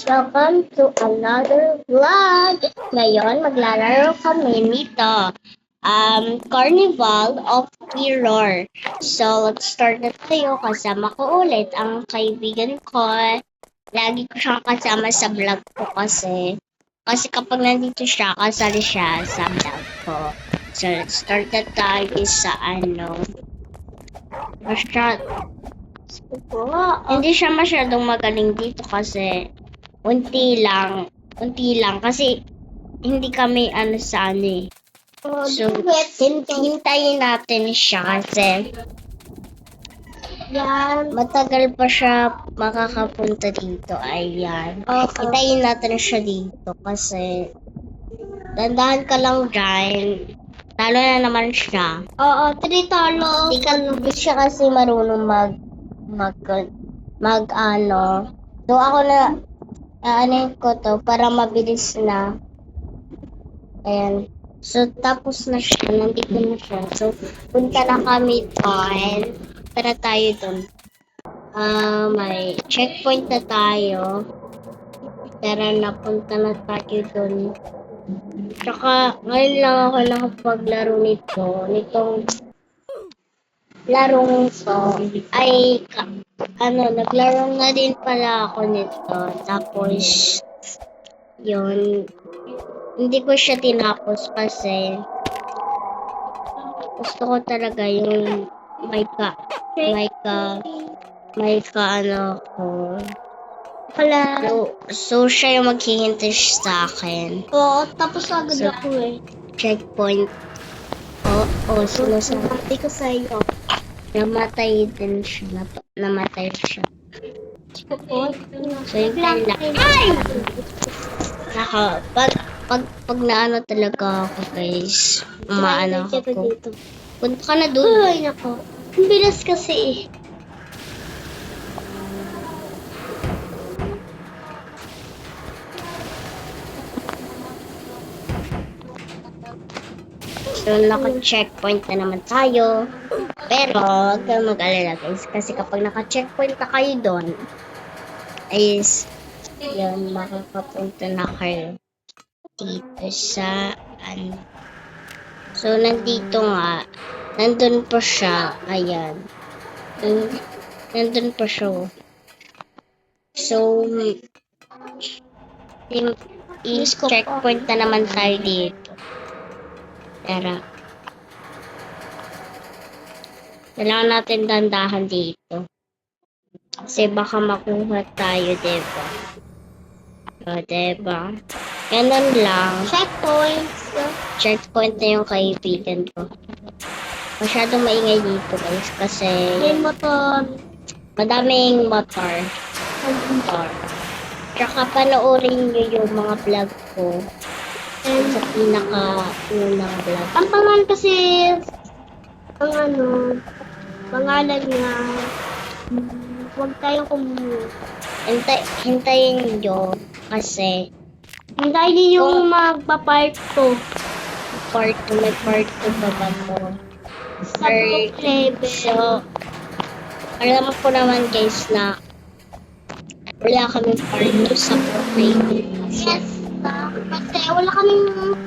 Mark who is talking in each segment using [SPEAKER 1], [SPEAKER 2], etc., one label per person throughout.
[SPEAKER 1] guys! Welcome to another vlog! Ngayon, maglalaro kami nito. Carnival of Terror. So, let's start na tayo. Kasama ko ulit ang kaibigan ko. Lagi ko siyang kasama sa vlog ko kasi kapag nandito siya, kasali siya sa vlog ko. So, let's start na tayo sa Hindi siya masyadong magaling dito kasi unti lang kasi hindi kami eh. So, hintayin natin siya kasi matagal pa siya makakapunta dito. Ayan. Hintayin natin siya dito kasi dandahan ka lang dyan. Talo na naman siya.
[SPEAKER 2] Oo, talo.
[SPEAKER 1] Hindi siya kasi marunong So ako na ko to para mabilis na. Ayan. So tapos na siya, nandito na siya. So punta na kami doon. Tara tayo doon. May checkpoint na tayo. Tara, napunta na tayo doon. Tsaka ngayon lang ako nakapaglaro nitong larong to ay naglaro na din pala ako nito. Tapos yun, hindi ko siya tinapos kasi gusto ko talaga yung may ka ko. So siya yung maghihintay sa akin.
[SPEAKER 2] Oo, tapos agad ako
[SPEAKER 1] Checkpoint.
[SPEAKER 2] Sinasabi ko sa iyo.
[SPEAKER 1] Namatay din siya. Namatay siya. So yung kailangan.
[SPEAKER 2] Ay!
[SPEAKER 1] Pag naano talaga ako guys, umaano ako. Punta ka na dun.
[SPEAKER 2] Ay, nako. Ang bilis kasi
[SPEAKER 1] So, naka-checkpoint na naman tayo. Pero, huwag kang mag-alala guys. Kasi kapag naka-checkpoint na kayo doon, yun, makakapunta na kayo dito sa, So, nandito nga, nandun pa siya. Ayan. Nandun pa siya. So, i-checkpoint na naman tayo dito. Tara. Kailangan natin dandahan dito. Kasi baka makuha tayo, diba? O, diba? Ganun lang. Checkpoint na yung kaibigan ko. Masyadong maingay dito, guys. Kasi
[SPEAKER 2] may motor.
[SPEAKER 1] Madaming motor. Tsaka panoorin nyo yung mga vlog ko. Sa pinaka-unang vlog.
[SPEAKER 2] Ang pangalan kasi, pangalan niya, huwag tayong
[SPEAKER 1] Hintayin nyo kasi
[SPEAKER 2] hindi yung magpa-part 2.
[SPEAKER 1] Part 2 pa ba to?
[SPEAKER 2] Sa book level.
[SPEAKER 1] So, alam ko naman guys na wala kami part 2 sa book level.
[SPEAKER 2] Yes, kasi wala kaming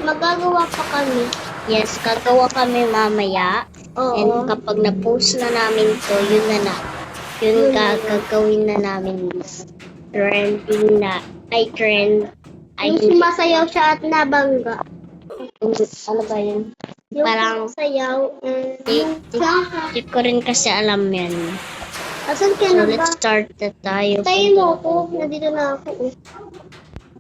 [SPEAKER 2] magagawa pa kami.
[SPEAKER 1] Yes, gagawa kami mamaya.
[SPEAKER 2] Oo.
[SPEAKER 1] And kapag na-post na namin to, yun gagawin na namin trending na.
[SPEAKER 2] Yung sumasayaw siya at nabangga.
[SPEAKER 1] Ano ba yun?
[SPEAKER 2] Yung
[SPEAKER 1] Parang
[SPEAKER 2] sumasayaw.
[SPEAKER 1] Di ko rin kasi alam yan.
[SPEAKER 2] Asan ka
[SPEAKER 1] So,
[SPEAKER 2] na ba?
[SPEAKER 1] let's start na tayo.
[SPEAKER 2] Tayo mo ako. Nandito na ako.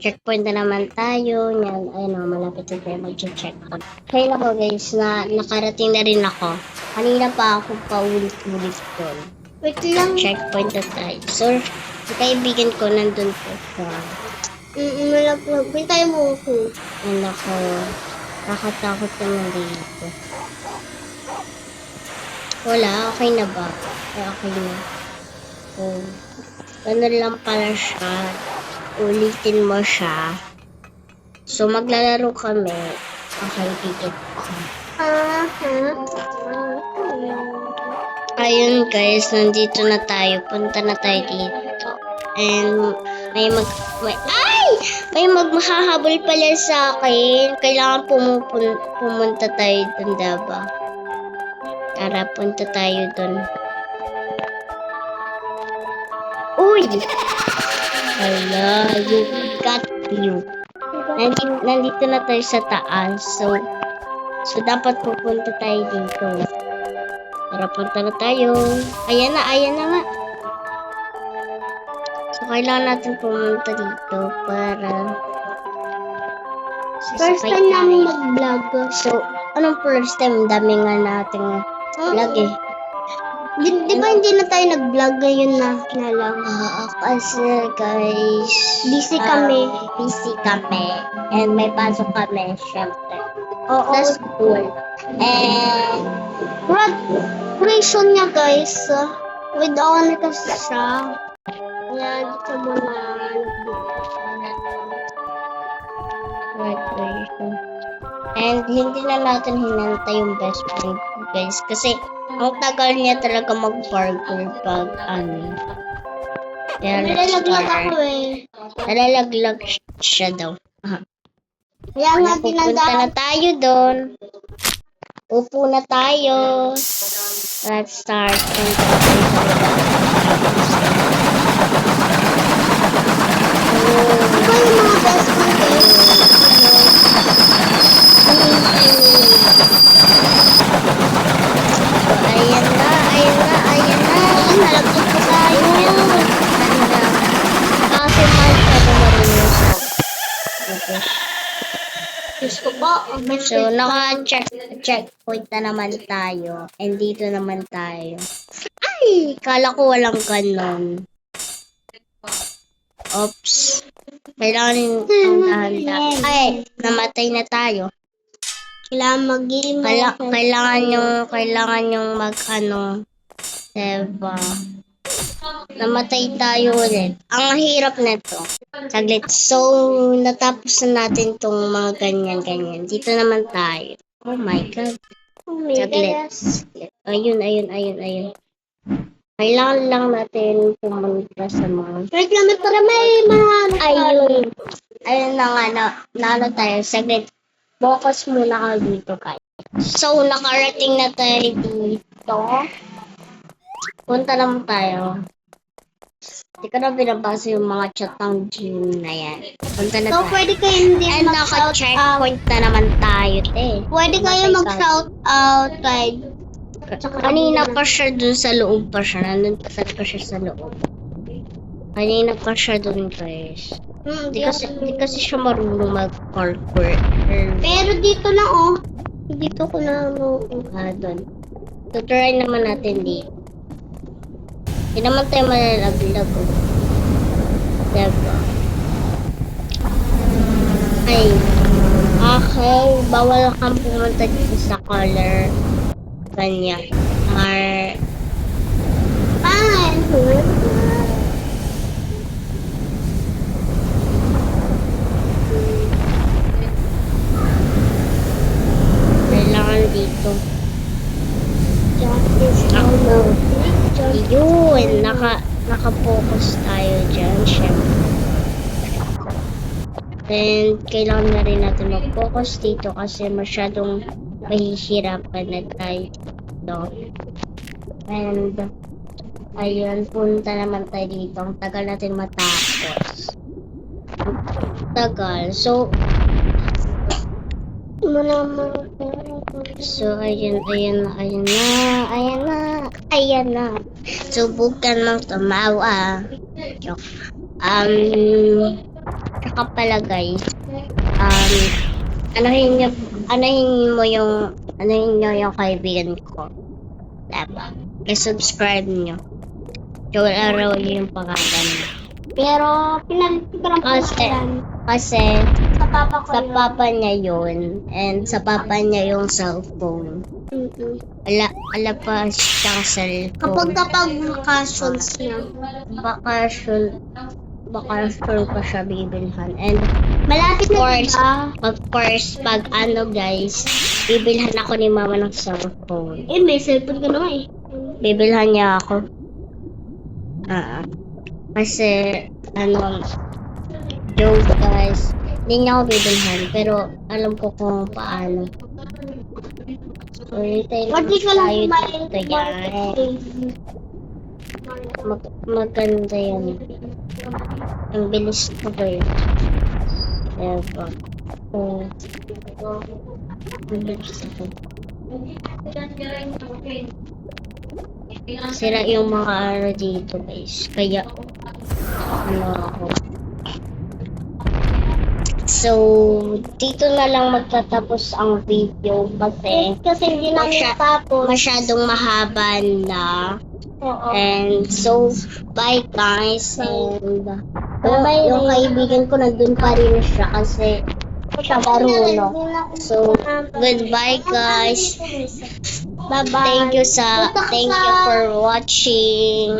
[SPEAKER 1] Checkpoint na naman tayo. Yan, ayun o, malapit na tayo mag-checkpoint. Kaya na ko guys, na nakarating na rin ako. Kanina pa ako paulit-ulit doon.
[SPEAKER 2] Wait lang.
[SPEAKER 1] Checkpoint na tayo. So, yung kaibigan ko nandun po siya.
[SPEAKER 2] Malaglag. Tayo mo ako.
[SPEAKER 1] And ako, nakatakot naman dito. Wala, okay na ba? Ay, okay na. So, ganun lang pala siya. Ulitin mo siya. So, maglalaro kami. Okay, dito. Ayun guys, nandito na tayo. Punta na tayo dito. And May magmahahabol pala sa akin. Kailangan pumunta tayo dun, diba? Tara, punta tayo dun. Uy! Hala, you got you. Nandito na tayo sa taas. So dapat pupunta tayo dito. Tara, punta na tayo. Ayan na nga. So, kailangan natin pumunta dito para
[SPEAKER 2] First time namin mag-vlog.
[SPEAKER 1] So, anong first time? Dami nga nating vlog eh.
[SPEAKER 2] Di ba hindi na tayo nag-vlog ngayon na lang?
[SPEAKER 1] Kasi guys,
[SPEAKER 2] Busy kami.
[SPEAKER 1] Busy kami. And may pasok kami, syempre.
[SPEAKER 2] Oo.
[SPEAKER 1] Sa school. And
[SPEAKER 2] Graduation niya guys. With honor kasi siya. Kaya dito muna.
[SPEAKER 1] graduation. And hindi na natin hinantay yung best friend guys. Kasi ang tagal niya talaga mag-parkour pag ano. Kaya let's
[SPEAKER 2] Nalalaglag ako
[SPEAKER 1] start.
[SPEAKER 2] eh.
[SPEAKER 1] Nalalaglag siya daw.
[SPEAKER 2] Kaya nga
[SPEAKER 1] Pupunta na
[SPEAKER 2] tinandaan.
[SPEAKER 1] tayo doon. Upo na tayo. Let's start.
[SPEAKER 2] Ikaw yung mga best friend guys.
[SPEAKER 1] Ayan na.
[SPEAKER 2] Nalaglag ko tayo.
[SPEAKER 1] Kasi masyado marunong sa English.
[SPEAKER 2] Diyos ko po. Ang best
[SPEAKER 1] So,
[SPEAKER 2] friend.
[SPEAKER 1] naka-checkpoint na naman tayo. And dito naman tayo. Ay! Kala ko walang ganon. Oops. Kailangan yung handa. Ay! Namatay na tayo.
[SPEAKER 2] Kailangan mag-game.
[SPEAKER 1] Kailangan yung mag-ano. Diba? Namatay tayo ulit. Ang hirap nito. Saglit. So, natapos na natin tong mga ganyan-ganyan. Dito naman tayo. Oh my God.
[SPEAKER 2] Oh my
[SPEAKER 1] Saglit.
[SPEAKER 2] goodness.
[SPEAKER 1] Ayun. Kailangan lang natin pumunta sa mga...
[SPEAKER 2] Wait lang, para may mga
[SPEAKER 1] Ayun na nga. Nalo tayo. Saglit. Focus muna ka dito, guys. So, nakarating na tayo dito. Punta naman tayo. Hindi ko na binabasa yung mga chat ng gym na yan. Punta na
[SPEAKER 2] So,
[SPEAKER 1] tayo.
[SPEAKER 2] pwede kayo hindi
[SPEAKER 1] And
[SPEAKER 2] mag-shout out.
[SPEAKER 1] naka-checkpoint na naman tayo,
[SPEAKER 2] Pwede kayo mag-shout out kay...
[SPEAKER 1] Kanina pa siya dun sa loob pa siya. Nandun pa siya sa loob. Kanina pa siya dun, guys. Hindi kasi siya marunong mag-parkour.
[SPEAKER 2] Pero dito na oh. Dito ko na
[SPEAKER 1] Doon. Tutry naman natin dito. Hindi naman tayo malalaglag. Diba? Ay. Okay. Bawal kang pumunta dito sa color. Kanya. Kailangan dito. Yun. Naka-focus tayo dyan. Syempre. And kailangan na rin natin mag-focus dito kasi masyadong mahihirapan na tayo dito. And ayun, punta naman tayo dito. Ang tagal natin matapos. Tagal. So, ayun na. Subukan mong tumawa. Joke. Saka pala guys, anahin nyo yung kaibigan ko. Diba? I-subscribe nyo. Joel Araw yung pangalan niya.
[SPEAKER 2] Pero, pinalit ko lang
[SPEAKER 1] Kasi,
[SPEAKER 2] sa papa ko
[SPEAKER 1] sa papa niya yun. And sa papa niya yung cellphone. Ala pa siya sa cellphone.
[SPEAKER 2] Kapag vacations niya.
[SPEAKER 1] Bakasyon pa siya bibilhan. And
[SPEAKER 2] Malapit na
[SPEAKER 1] course,
[SPEAKER 2] diba?
[SPEAKER 1] of course, pag ano guys, bibilhan ako ni mama ng cellphone.
[SPEAKER 2] May cellphone ka naman eh.
[SPEAKER 1] Bibilhan niya ako. Kasi, Joke guys. Hindi niya ako bibilhan, pero alam ko kung paano. So, tayo
[SPEAKER 2] Pati ka lang
[SPEAKER 1] tayo
[SPEAKER 2] kumain
[SPEAKER 1] dito yan. Maganda yan. Ang bilis ko ba yun? Ayan po. Ang bilis ko. Sira yung mga ano dito guys. Kaya, ano ako. So, dito na lang magtatapos ang video kasi
[SPEAKER 2] hindi na natapos.
[SPEAKER 1] masyadong mahaba na.
[SPEAKER 2] Oo.
[SPEAKER 1] And so, bye guys. And
[SPEAKER 2] Bye-bye
[SPEAKER 1] yung
[SPEAKER 2] rin.
[SPEAKER 1] kaibigan ko nandun pa rin siya kasi siya marunong. So, goodbye guys.
[SPEAKER 2] Bye-bye.
[SPEAKER 1] Thank you for watching.